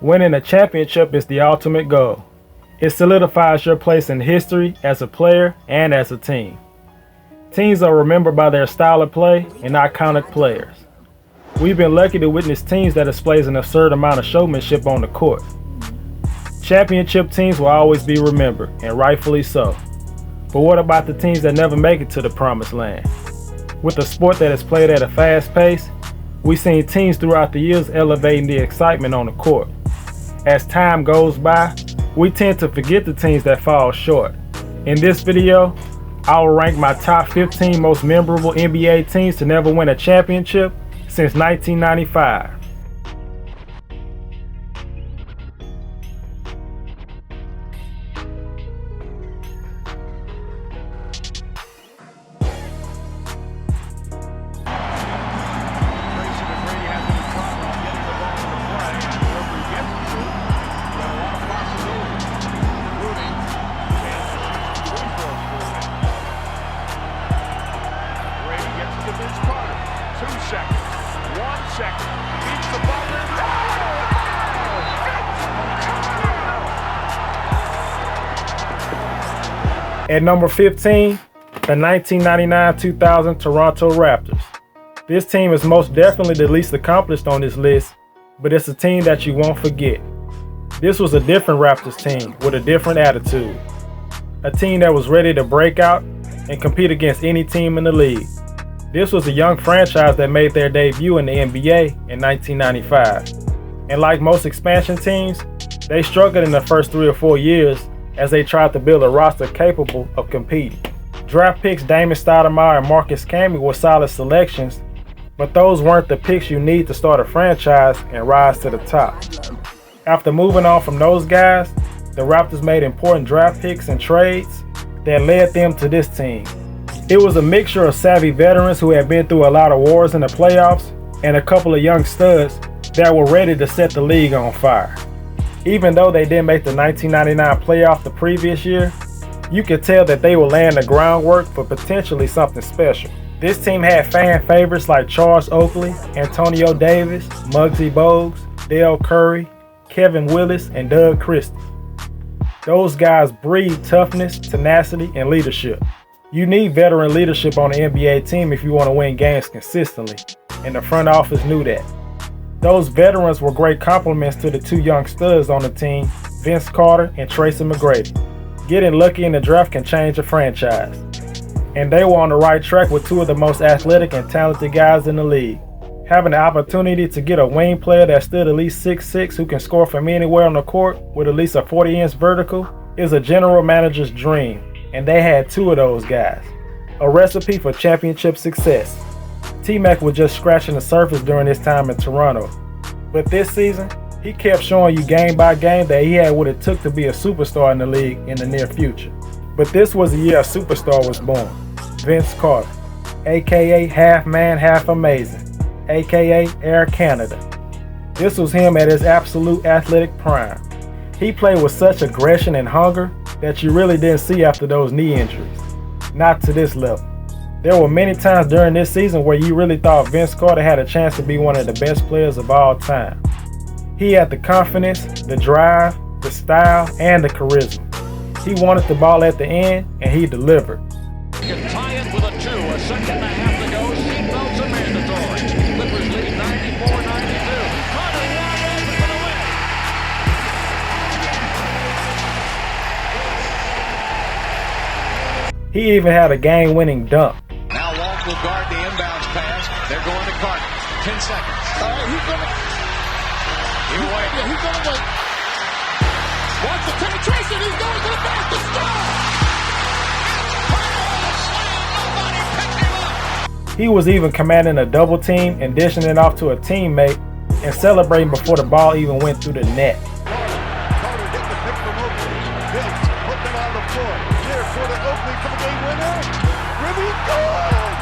Winning a championship is the ultimate goal. It solidifies your place in history as a player and as a team. Teams are remembered by their style of play and iconic players. We've been lucky to witness teams that displays an absurd amount of showmanship on the court. Championship teams will always be remembered, and rightfully so. But what about the teams that never make it to the promised land? With a sport that is played at a fast pace, we've seen teams throughout the years elevating the excitement on the court. As time goes by, we tend to forget the teams that fall short. In this video, I will rank my top 15 most memorable NBA teams to never win a championship since 1995. Tracy Mcgrady has any problem getting the ball into play, and whoever he gets it to, got a lot of possibilities. Rudy, chance to shoot free throws for him. Brady gets it to Vince Carter. 2 seconds, 1 second, beats the buzzer. At number 15, the 1999-2000 Toronto Raptors. This team is most definitely the least accomplished on this list, but it's a team that you won't forget. This was a different Raptors team with a different attitude. A team that was ready to break out and compete against any team in the league. This was a young franchise that made their debut in the NBA in 1995. And like most expansion teams, they struggled in the first 3 or 4 years as they tried to build a roster capable of competing. Draft picks Damon Stoudemire and Marcus Camby were solid selections, but those weren't the picks you need to start a franchise and rise to the top. After moving on from those guys, the Raptors made important draft picks and trades that led them to this team. It was a mixture of savvy veterans who had been through a lot of wars in the playoffs and a couple of young studs that were ready to set the league on fire. Even though they didn't make the 1999 playoff the previous year, you could tell that they were laying the groundwork for potentially something special. This team had fan favorites like Charles Oakley, Antonio Davis, Muggsy Bogues, Derrick Curry, Kevin Willis, and Doug Christie. Those guys breed toughness, tenacity, and leadership. You need veteran leadership on an NBA team if you want to win games consistently, and the front office knew that. Those veterans were great compliments to the 2 young studs on the team, Vince Carter and Tracy Mcgrady. Getting lucky in the draft can change a franchise. And they were on the right track with 2 of the most athletic and talented guys in the league. Having the opportunity to get a wing player that stood at least 6'6" who can score from anywhere on the court with at least a 40-inch vertical is a general manager's dream, and they had 2 of those guys. A recipe for championship success. T-Mac was just scratching the surface during his time in Toronto. But this season, he kept showing you game by game that he had what it took to be a superstar in the league in the near future. But this was the year a superstar was born. Vince Carter, aka half man, half amazing, aka Air Canada. This was him at his absolute athletic prime. He played with such aggression and hunger that you really didn't see after those knee injuries. Not to this level. There were many times during this season where you really thought Vince Carter had a chance to be one of the best players of all time. He had the confidence, the drive, the style, and the charisma. He wanted the ball at the end, and he delivered. You can tie it with a 2, a second and a half to go. Seatbelts are mandatory. Clippers lead 94-92. Carter wide open for the win. He even had a game-winning dunk. Now Walt will guard the inbounds pass. They're going to Carter. 10 seconds. He's going to... He's going to wait. Watch the penetration. He's going to the basket. Stop! He was even commanding a double team and dishing it off to a teammate and celebrating before the ball even went through the net. Carter getting the pick from Oakley. Vince put them on the floor. Here for the Oakley for the game winner. Ribby, good!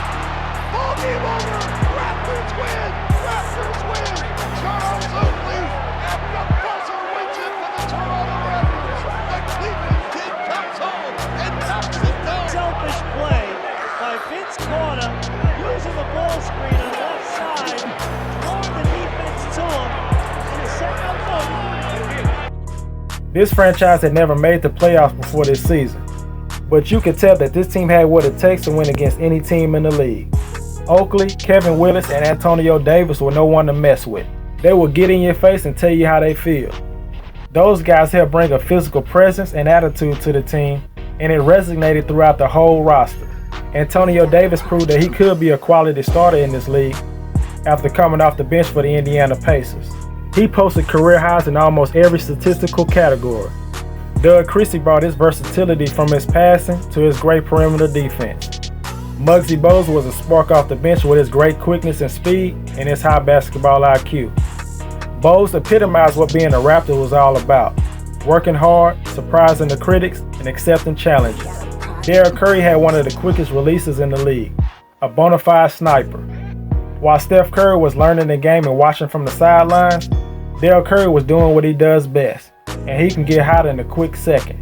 Ball game over. Raptors win. Raptors win. Charles Oakley at the buzzer wins it for the Toronto Raptors. The Cleveland kid comes home and knocks it down. Selfish play by Vince Carter using the ball screen on the left side, throwing the defense to him, and he said, no, This franchise had never made the playoffs before this season, but you could tell that this team had what it takes to win against any team in the league. Oakley, Kevin Willis, and Antonio Davis were no one to mess with. They would get in your face and tell you how they feel. Those guys helped bring a physical presence and attitude to the team, and it resonated throughout the whole roster. Antonio Davis proved that he could be a quality starter in this league after coming off the bench for the Indiana Pacers. He posted career highs in almost every statistical category. Doug Creasy brought his versatility from his passing to his great perimeter defense. Muggsy Bogues was a spark off the bench with his great quickness and speed and his high basketball IQ. Bogues epitomized what being a Raptor was all about: working hard, surprising the critics, and accepting challenges. Derrick Curry had one of the quickest releases in the league, a bona fide sniper. While Steph Curry was learning the game and watching from the sidelines, Derrick Curry was doing what he does best, and he can get hot in a quick second.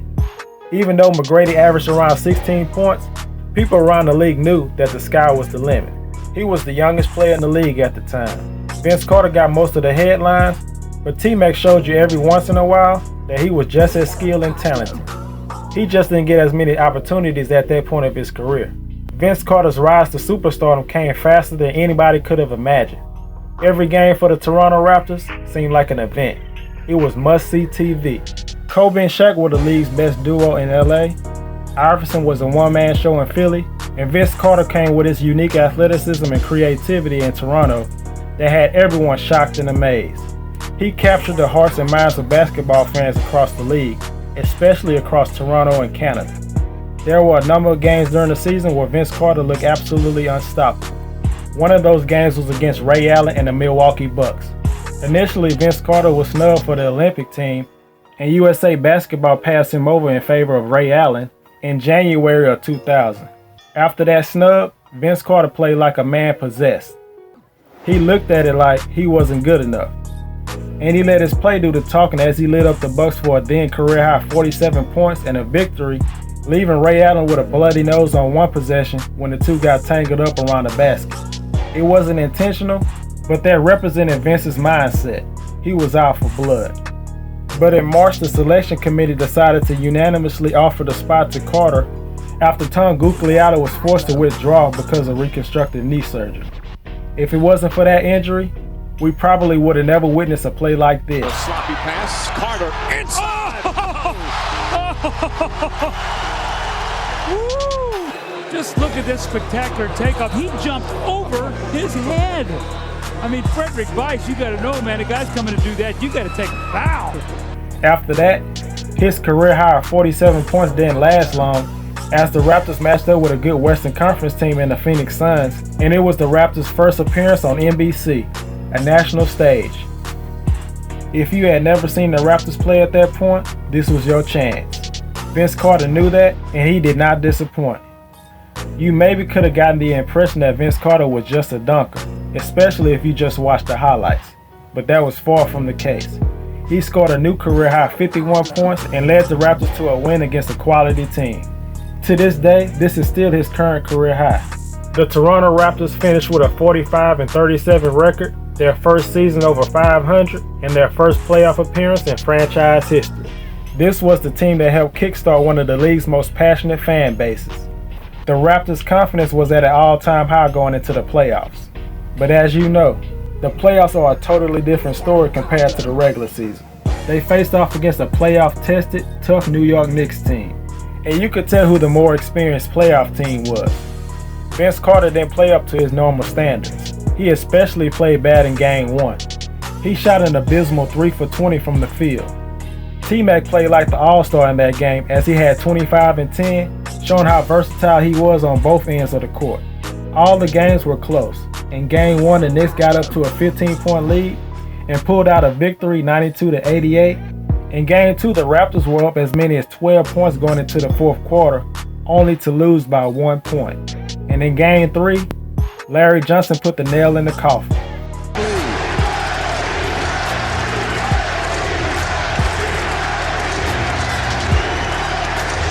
Even though McGrady averaged around 16 points, people around the league knew that the sky was the limit. He was the youngest player in the league at the time. Vince Carter got most of the headlines, but T-Mac showed you every once in a while that he was just as skilled and talented. He just didn't get as many opportunities at that point of his career. Vince Carter's rise to superstardom came faster than anybody could have imagined. Every game for the Toronto Raptors seemed like an event. It was must-see TV. Kobe and Shaq were the league's best duo in LA. Iverson was a one-man show in Philly, and Vince Carter came with his unique athleticism and creativity in Toronto that had everyone shocked and amazed. He captured the hearts and minds of basketball fans across the league, especially across Toronto and Canada. There were a number of games during the season where Vince Carter looked absolutely unstoppable. One of those games was against Ray Allen and the Milwaukee Bucks. Initially, Vince Carter was snubbed for the Olympic team, and USA Basketball passed him over in favor of Ray Allen in January of 2000. After that snub, Vince Carter played like a man possessed. He looked at it like he wasn't good enough, and he let his play do the talking as he lit up the Bucks for a then career-high 47 points and a victory, leaving Ray Allen with a bloody nose on one possession when the two got tangled up around the basket. It wasn't intentional, but that represented Vince's mindset. He was out for blood. But in March, the selection committee decided to unanimously offer the spot to Carter after Tom Gugliotta was forced to withdraw because of reconstructive knee surgery. If it wasn't for that injury, we probably would have never witnessed a play like this. A sloppy pass, Carter inside. Woo! Just look at this spectacular takeoff. He jumped over his head. I mean, Frederick Weiss, you got to know, man, the guy's coming to do that. You got to take a foul. After that, his career high of 47 points didn't last long, as the Raptors matched up with a good Western Conference team in the Phoenix Suns, and it was the Raptors' first appearance on NBC, a national stage. If you had never seen the Raptors play at that point, this was your chance. Vince Carter knew that, and he did not disappoint. You maybe could have gotten the impression that Vince Carter was just a dunker, especially if you just watched the highlights, but that was far from the case. He scored a new career-high 51 points and led the Raptors to a win against a quality team. To this day, this is still his current career high. The Toronto Raptors finished with a 45-37 record, their first season over 500, and their first playoff appearance in franchise history. This was the team that helped kickstart one of the league's most passionate fan bases. The Raptors' confidence was at an all-time high going into the playoffs. But as you know, the playoffs are a totally different story compared to the regular season. They faced off against a playoff-tested, tough New York Knicks team, and you could tell who the more experienced playoff team was. Vince Carter didn't play up to his normal standards. He especially played bad in Game 1. He shot an abysmal 3 for 20 from the field. T-Mac played like the all-star in that game as he had 25 and 10, showing how versatile he was on both ends of the court. All the games were close. In Game 1, the Knicks got up to a 15-point lead and pulled out a victory 92-88. In Game 2, the Raptors were up as many as 12 points going into the fourth quarter, only to lose by 1 point. And in Game 3, Larry Johnson put the nail in the coffin.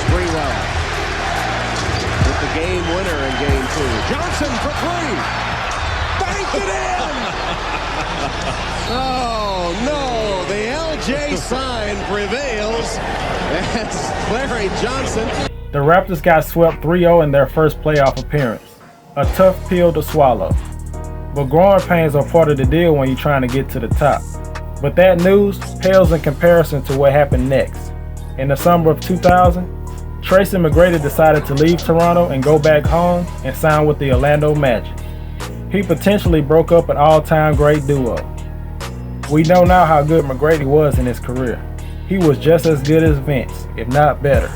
Sprewell with the game winner in Game 2. Johnson for three. Bank it in! Oh, no. The JJ sign prevails as Larry Johnson. The Raptors got swept 3-0 in their first playoff appearance. A tough pill to swallow. But growing pains are part of the deal when you're trying to get to the top. But that news pales in comparison to what happened next. In the summer of 2000, Tracy Mcgrady decided to leave Toronto and go back home and sign with the Orlando Magic. He potentially broke up an all-time great duo. We know now how good McGrady was in his career. He was just as good as Vince, if not better.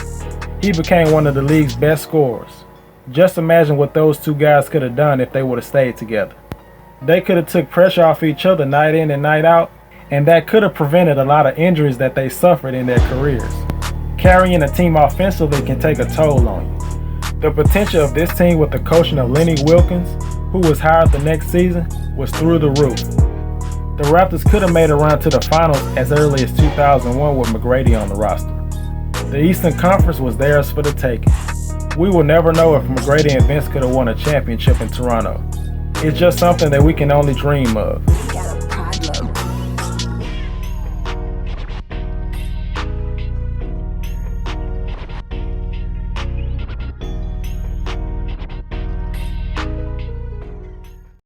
He became one of the league's best scorers. Just imagine what those two guys could have done if they would have stayed together. They could have took pressure off each other night in and night out, and that could have prevented a lot of injuries that they suffered in their careers. Carrying a team offensively can take a toll on you. The potential of this team with the coaching of Lenny Wilkins, who was hired the next season, was through the roof. The Raptors could have made a run to the finals as early as 2001 with McGrady on the roster. The Eastern Conference was theirs for the taking. We will never know if McGrady and Vince could have won a championship in Toronto. It's just something that we can only dream of.